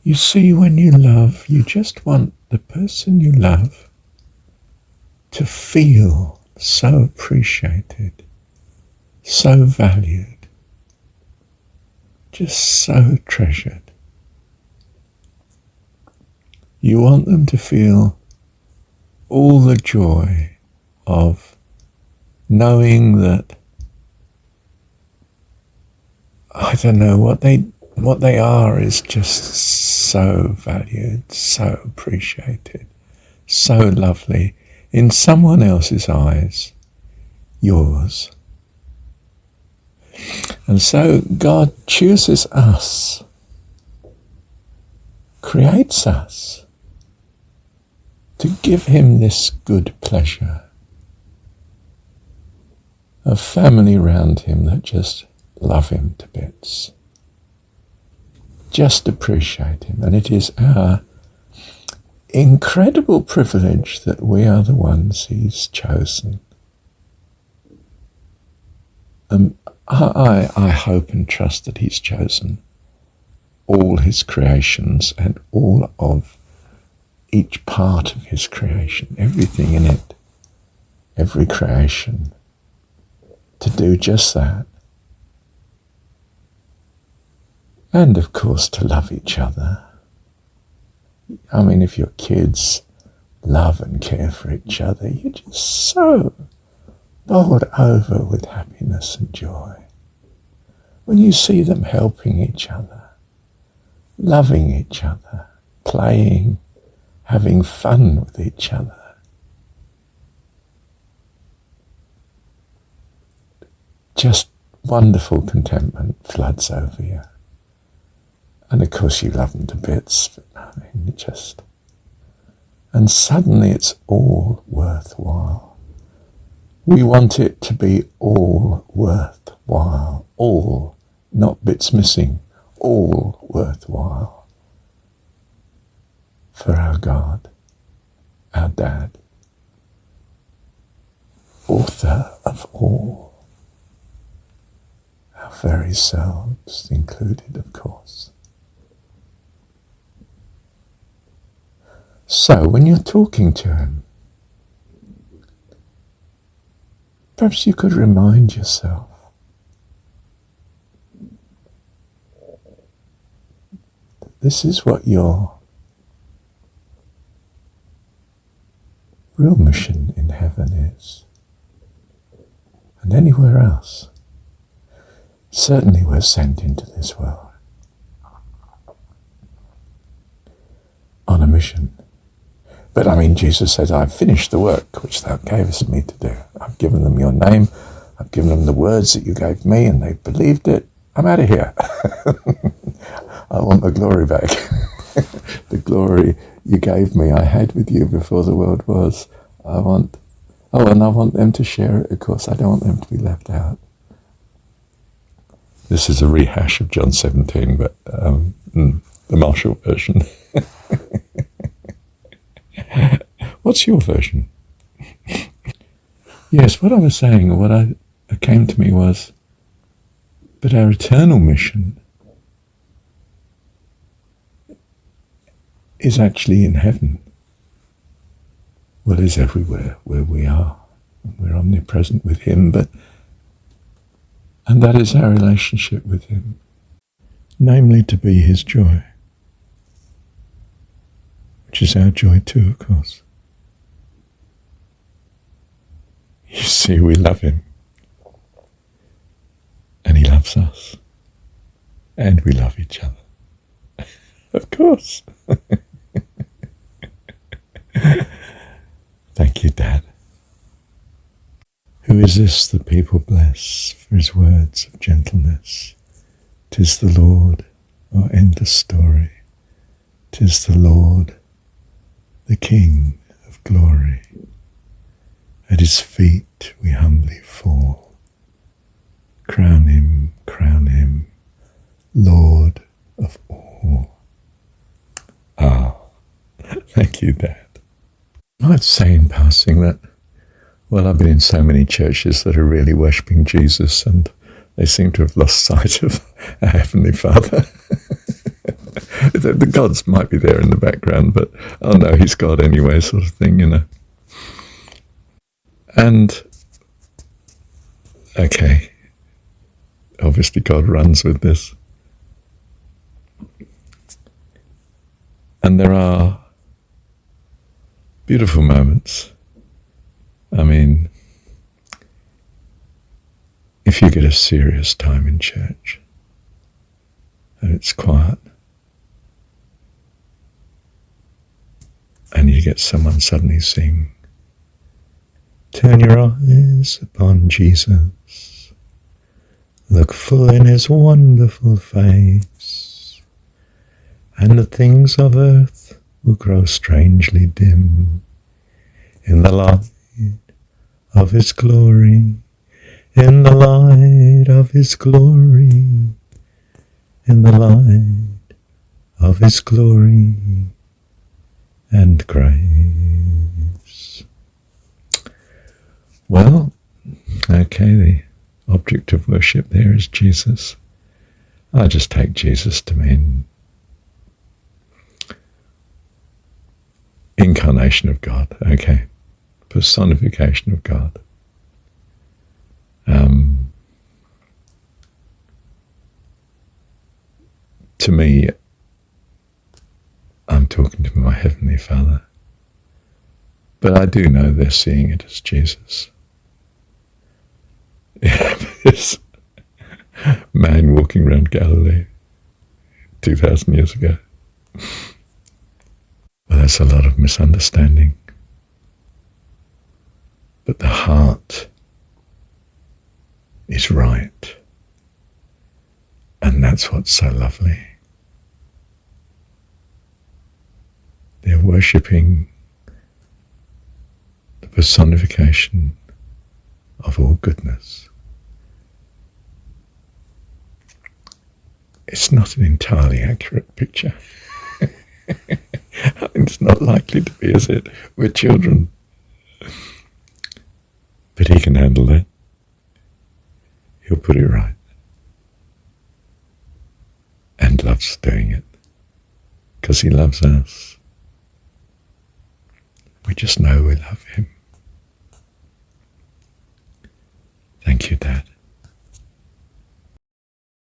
You see, when you love, you just want the person you love to feel so appreciated, so valued, just so treasured. You want them to feel all the joy of knowing that, I don't know, what they are is just so valued, so appreciated, so lovely. In someone else's eyes, yours. And so God chooses us, creates us, to give him this good pleasure. A family round him that just love him to bits. Just appreciate him. And it is our incredible privilege that we are the ones he's chosen. I hope and trust that he's chosen all his creations and all of each part of his creation, everything in it, every creation, to do just that. And of course to love each other. I mean, if your kids love and care for each other, you're just so bowled over with happiness and joy. When you see them helping each other, loving each other, playing, having fun with each other. Just wonderful contentment floods over you. And of course you love them to bits, but I mean, and suddenly it's all worthwhile. We want it to be all worthwhile, all, not bits missing, all worthwhile. For our God, our Dad, author of all, our very selves included, of course. So when you're talking to him, perhaps you could remind yourself that this is what your real mission in heaven is, and anywhere else. Certainly we're sent into this world on a mission. But I mean, Jesus says, I've finished the work which thou gavest me to do. I've given them your name, I've given them the words that you gave me, and they've believed it. I'm out of here. I want the glory back. The glory you gave me, I had with you before the world was. I want them to share it, of course. I don't want them to be left out. This is a rehash of John 17, but the Marshall version. What's your version? Yes, what I was saying, what came to me was, but our eternal mission is actually in heaven. Well, is everywhere where we are. We're omnipresent with him, and that is our relationship with him. Namely, to be his joy, which is our joy too, of course. You see, we love him, and he loves us, and we love each other. Of course. Thank you, Dad. Who is this the people bless for his words of gentleness? 'Tis the Lord, or end the story. 'Tis the Lord, the King of glory. At his feet we humbly fall. Crown him, Lord of all. Ah, thank you, Dad. I'd say in passing that, well, I've been in so many churches that are really worshipping Jesus, and they seem to have lost sight of our Heavenly Father. The gods might be there in the background, but oh no, he's God anyway, sort of thing, you know. And, okay, obviously God runs with this. And there are beautiful moments. I mean, if you get a serious time in church and it's quiet, and you get someone suddenly sing, "Turn your eyes upon Jesus, look full in his wonderful face, and the things of earth will grow strangely dim in the light of his glory, in the light of his glory, in the light of his glory and grace." Well, okay, the object of worship there is Jesus. I just take Jesus to mean incarnation of God, okay, personification of God. To me, I'm talking to my Heavenly Father, but I do know they're seeing it as Jesus. This man walking around Galilee 2,000 years ago. Well, that's a lot of misunderstanding. But the heart is right. And that's what's so lovely. They're worshipping the personification of all goodness. It's not an entirely accurate picture. It's not likely to be, is it? We're children. But he can handle that. He'll put it right. And loves doing it. Because he loves us. We just know we love him. Thank you, Dad.